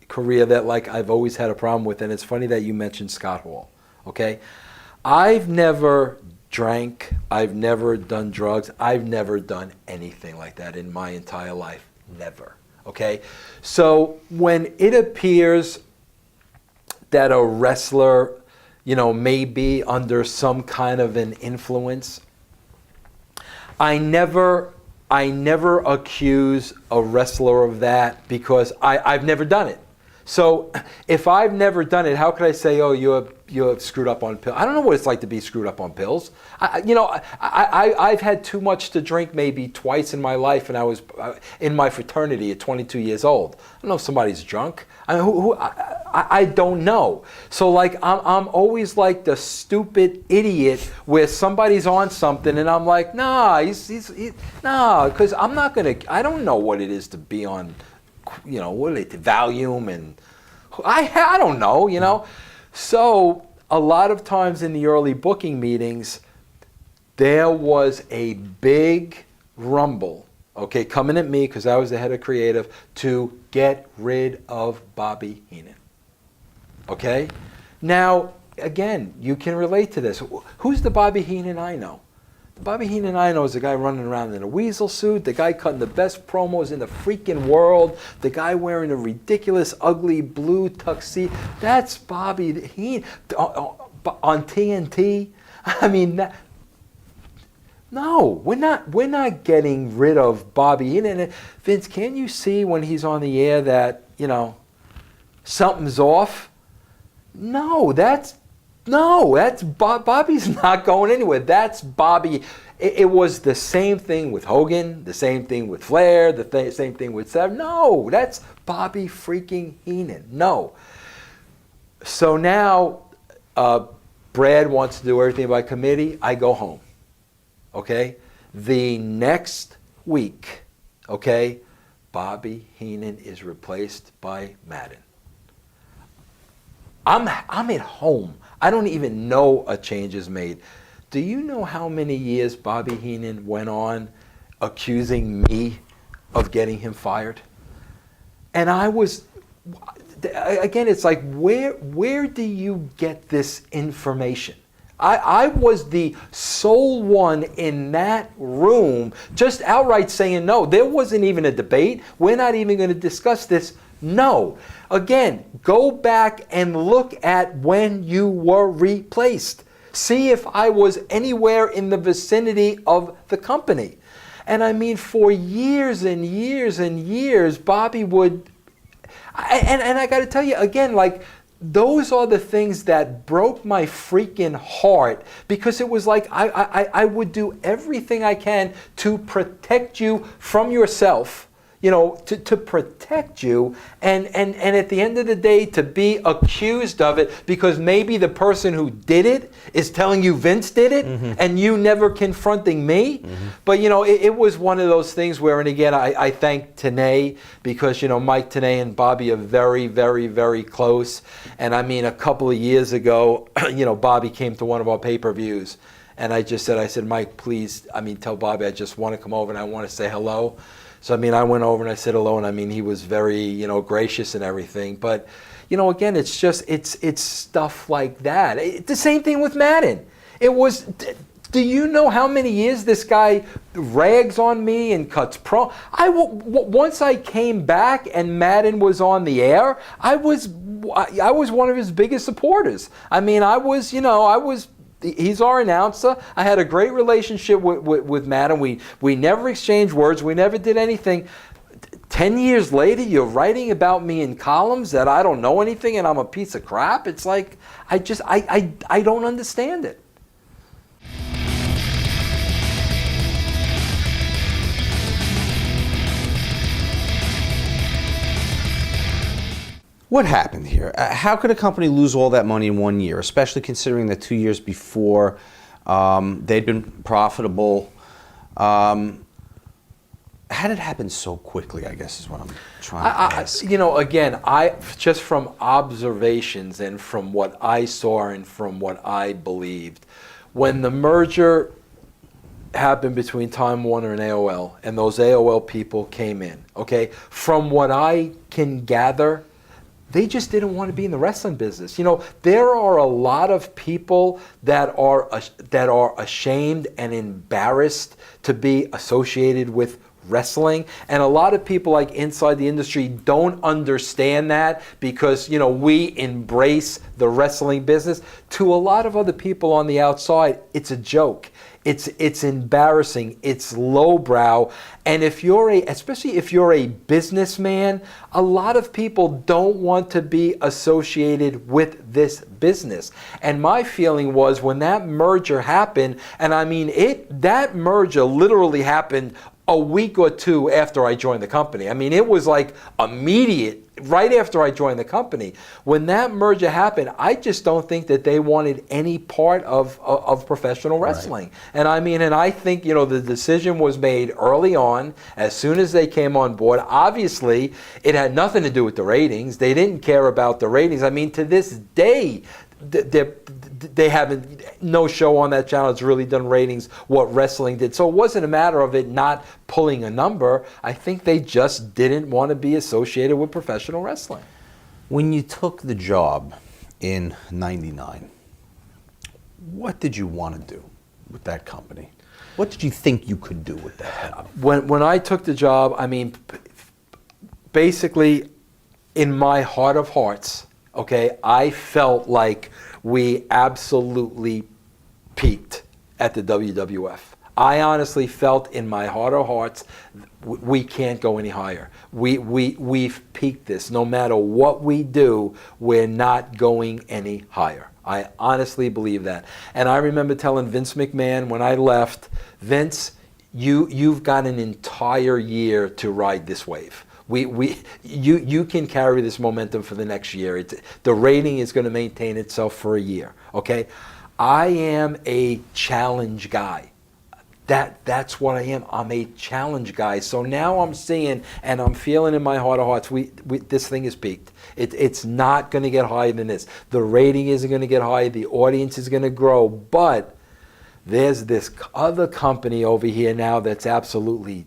career that, like, I've always had a problem with, and it's funny that you mentioned Scott Hall, okay? I've never drank, I've never done drugs, I've never done anything like that in my entire life, never, okay? So when it appears that a wrestler, you know, may be under some kind of an influence, I never accuse a wrestler of that, because I've never done it. So if I've never done it, how could I say, oh, you're screwed up on pills? I don't know what it's like to be screwed up on pills. I've had too much to drink maybe twice in my life, and I was in my fraternity at 22 years old. I don't know if somebody's drunk. I mean, I don't know. So, like, I'm always like the stupid idiot where somebody's on something and I'm like, nah, nah, because I don't know what it is to be on, you know, what are they, Valium, and I don't know, you know. So a lot of times in the early booking meetings, there was a big rumble, okay, coming at me, because I was the head of creative, to get rid of Bobby Heenan. Okay? Now, again, you can relate to this. Who's the Bobby Heenan I know? The Bobby Heenan I know is the guy running around in a weasel suit, the guy cutting the best promos in the freaking world, the guy wearing a ridiculous, ugly blue tuxedo. That's Bobby Heenan on TNT. I mean, no, we're not getting rid of Bobby Heenan. And Vince, can't you see when he's on the air that, you know, something's off? No, that's Bobby's not going anywhere. That's Bobby. It was the same thing with Hogan, the same thing with Flair, same thing with Savage. No, that's Bobby freaking Heenan. No. So now Brad wants to do everything by committee. I go home. Okay? The next week, okay, Bobby Heenan is replaced by Madden. I'm at home. I don't even know a change is made. Do you know how many years Bobby Heenan went on accusing me of getting him fired? And I was, again, it's like, where do you get this information? I was the sole one in that room just outright saying no. There wasn't even a debate. We're not even going to discuss this. No. Again, go back and look at when you were replaced. See if I was anywhere in the vicinity of the company. And I mean, for years and years and years, Bobby would, and I got to tell you, again, like, those are the things that broke my freaking heart, because it was like I would do everything I can to protect you from yourself. to protect you, and at the end of the day, to be accused of it because maybe the person who did it is telling you Vince did it, and you never confronting me. But it was one of those things where, and again, I thank Tenay because Mike Tenay and Bobby are very, very, very close. And I mean, a couple of years ago, Bobby came to one of our pay-per-views, and I said, Mike, please, tell Bobby I just want to come over and I want to say hello. So, I went over and I said hello, and he was very, gracious and everything. But, again, it's just, it's stuff like that. The same thing with Madden. It was, do you know how many years this guy rags on me and cuts once I came back and Madden was on the air, I was one of his biggest supporters. He's our announcer. I had a great relationship with Madden. We never exchanged words. We never did anything. 10 years later, you're writing about me in columns that I don't know anything and I'm a piece of crap. It's like, I don't understand it. What happened here? How could a company lose all that money in 1 year, especially considering that 2 years before they'd been profitable? How did it happen so quickly, I guess is what I'm trying to ask. Again, just from observations and from what I saw and from what I believed, when the merger happened between Time Warner and AOL, and those AOL people came in, okay, from what I can gather, they just didn't want to be in the wrestling business. There are a lot of people that are ashamed and embarrassed to be associated with wrestling, and a lot of people like inside the industry don't understand that because we embrace the wrestling business. To a lot of other people on the outside, it's a joke. It's embarrassing. It's lowbrow. And especially if you're a businessman, a lot of people don't want to be associated with this business. And my feeling was when that merger happened, and that merger literally happened a week or two after I joined the company. It was like immediate, right after I joined the company. When that merger happened, I just don't think that they wanted any part of professional wrestling. Right. And I think, the decision was made early on, as soon as they came on board. Obviously, it had nothing to do with the ratings. They didn't care about the ratings. To this day, they haven't, no show on that channel has really done ratings what wrestling did. So it wasn't a matter of it not pulling a number. I think they just didn't want to be associated with professional wrestling. When you took the job in '99, what did you want to do with that company? What did you think you could do with that? When I took the job, basically, in my heart of hearts, okay, I felt like we absolutely peaked at the WWF. I honestly felt in my heart of hearts, we can't go any higher. We've peaked this. No matter what we do, we're not going any higher. I honestly believe that. And I remember telling Vince McMahon when I left, Vince, you've got an entire year to ride this wave. You can carry this momentum for the next year. The rating is going to maintain itself for a year. Okay, I am a challenge guy. That's what I am. I'm a challenge guy. So now I'm seeing and I'm feeling in my heart of hearts, this thing is peaked. It's not going to get higher than this. The rating isn't going to get higher. The audience is going to grow. But there's this other company over here now that's absolutely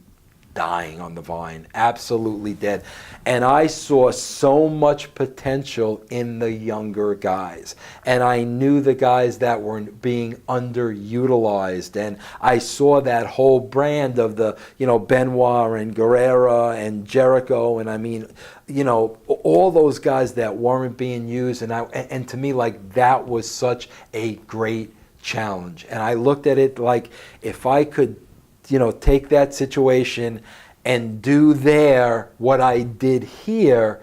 dying on the vine, absolutely dead. And I saw so much potential in the younger guys. And I knew the guys that were being underutilized. And I saw that whole brand of the, Benoit and Guerrero and Jericho. And all those guys that weren't being used. And to me, that was such a great challenge. And I looked at it like, if I could take that situation and do there what I did here,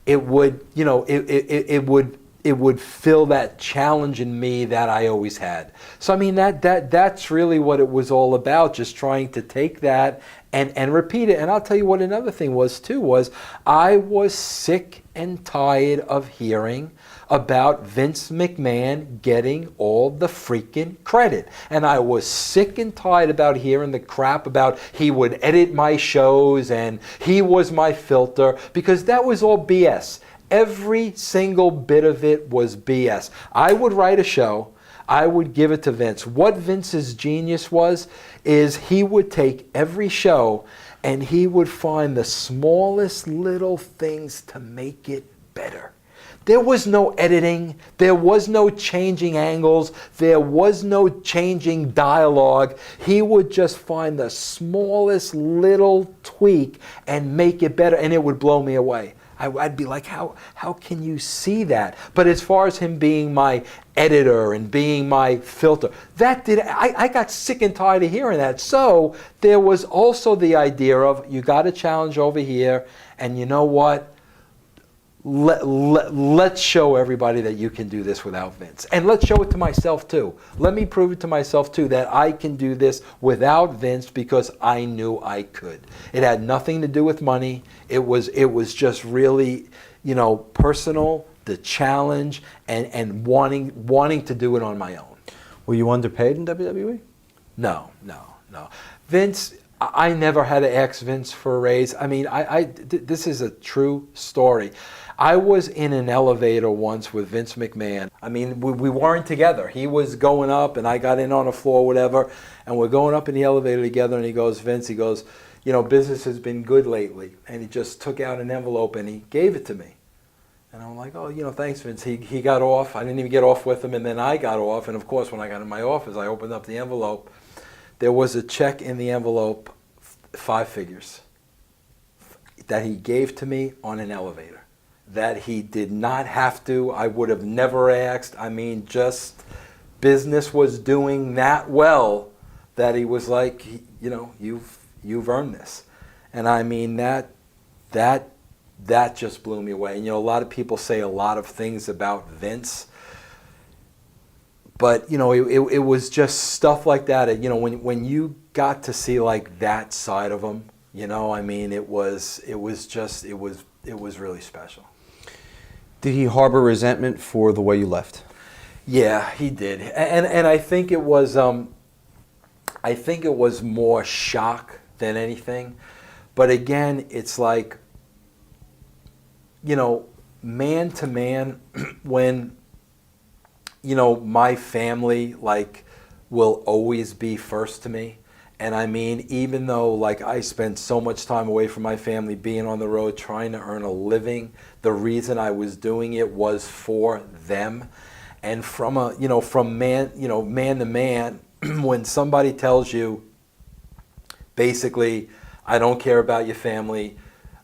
it would, it would it would fill that challenge in me that I always had. So I mean that's really what it was all about, just trying to take that and repeat it. And I'll tell you what another thing was too, was I was sick and tired of hearing about Vince McMahon getting all the freaking credit. And I was sick and tired about hearing the crap about he would edit my shows and he was my filter, because that was all BS. Every single bit of it was BS. I would write a show, I would give it to Vince. What Vince's genius was, is he would take every show and he would find the smallest little things to make it better. There was no editing, there was no changing angles, there was no changing dialogue. He would just find the smallest little tweak and make it better, and it would blow me away. I'd be like, how can you see that? But as far as him being my editor and being my filter, I got sick and tired of hearing that. So there was also the idea of, you got a challenge over here, and you know what? Let's show everybody that you can do this without Vince. And let's show it to myself too. Let me prove it to myself too, that I can do this without Vince, because I knew I could. It had nothing to do with money. It was just really, personal, the challenge, and wanting to do it on my own. Were you underpaid in WWE? No. Vince, I never had to ask Vince for a raise. I mean, this is a true story. I was in an elevator once with Vince McMahon. I mean, we weren't together. He was going up and I got in on the floor, whatever, and we're going up in the elevator together, and he goes, Vince, he goes, business has been good lately. And he just took out an envelope and he gave it to me. And I'm like, oh, thanks, Vince. He got off. I didn't even get off with him, and then I got off. And of course, when I got in my office, I opened up the envelope. There was a check in the envelope, 5 figures, that he gave to me on an elevator, that he did not have to. I would have never asked. I mean, just business was doing that well that he was like, you've earned this. And I mean, that just blew me away. And a lot of people say a lot of things about Vince, but it was just stuff like that. When you got to see like that side of him, I mean, it was really special. Did he harbor resentment for the way you left? Yeah, he did, and I think it was more shock than anything. But again, it's like, man to man, when my family will always be first to me. And I mean, even though I spent so much time away from my family, being on the road, trying to earn a living, the reason I was doing it was for them. And from man to man, when somebody tells you, basically, I don't care about your family,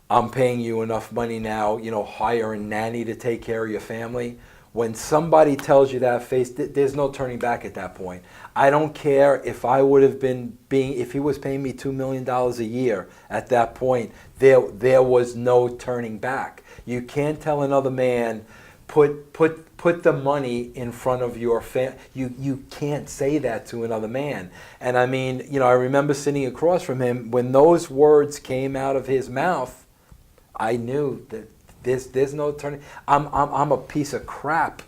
I'm paying you enough money now, hire a nanny to take care of your family. When somebody tells you that face, there's no turning back at that point. I don't care if I would have if he was paying me $2 million a year at that point, there was no turning back. You can't tell another man, put the money in front of your family. You can't say that to another man. And I mean, I remember sitting across from him, when those words came out of his mouth, I knew that there's no turning. I'm a piece of crap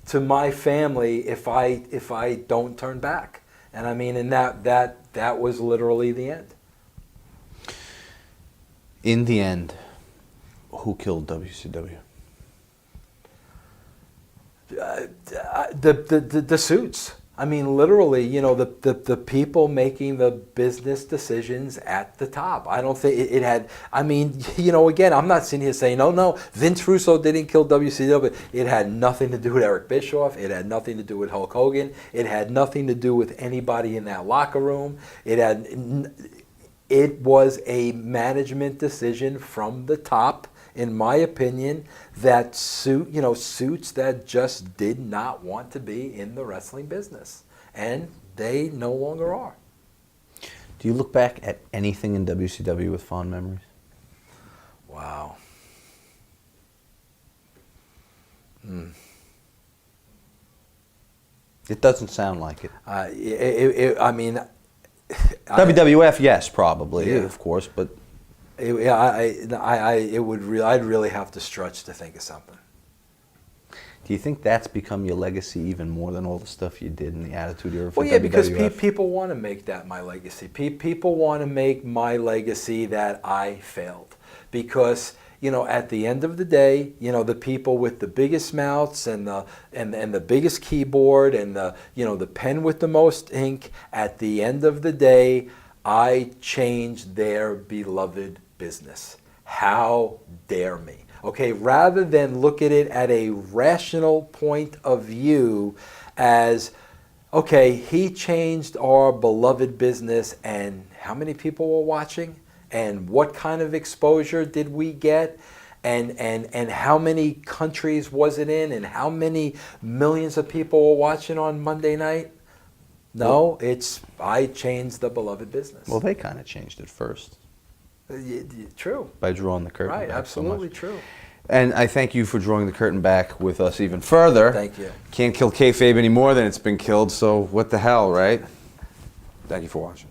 to my family if I don't turn back. And I mean, and that was literally the end. In the end, who killed WCW? The suits. I mean, literally, the people making the business decisions at the top. I don't think it had, I mean, again, I'm not sitting here saying, no, Vince Russo didn't kill WCW. It had nothing to do with Eric Bischoff. It had nothing to do with Hulk Hogan. It had nothing to do with anybody in that locker room. It was a management decision from the top, in my opinion, that suits that just did not want to be in the wrestling business, and they no longer are. Do you look back at anything in WCW with fond memories? Wow. It doesn't sound like it. I mean, WWF, yes, probably, Yeah. of course, but I'd really have to stretch to think of something. do you think that's become your legacy even more than all the stuff you did in the Attitude Era for Well, yeah, because WWF? people want to make that my legacy. People want to make my legacy that I failed. Because, at the end of the day, the people with the biggest mouths and the biggest keyboard and the pen with the most ink, at the end of the day, I changed their beloved business. How dare me? Okay, rather than look at it at a rational point of view as, okay, he changed our beloved business and how many people were watching and what kind of exposure did we get and how many countries was it in and how many millions of people were watching on Monday night? No, I changed the beloved business. Well, they kind of changed it first True. by drawing the curtain Right, back so absolutely much. true. And I thank you for drawing the curtain back with us even further. Thank you. Can't kill kayfabe any more than it's been killed, so what the hell, right? Thank you for watching.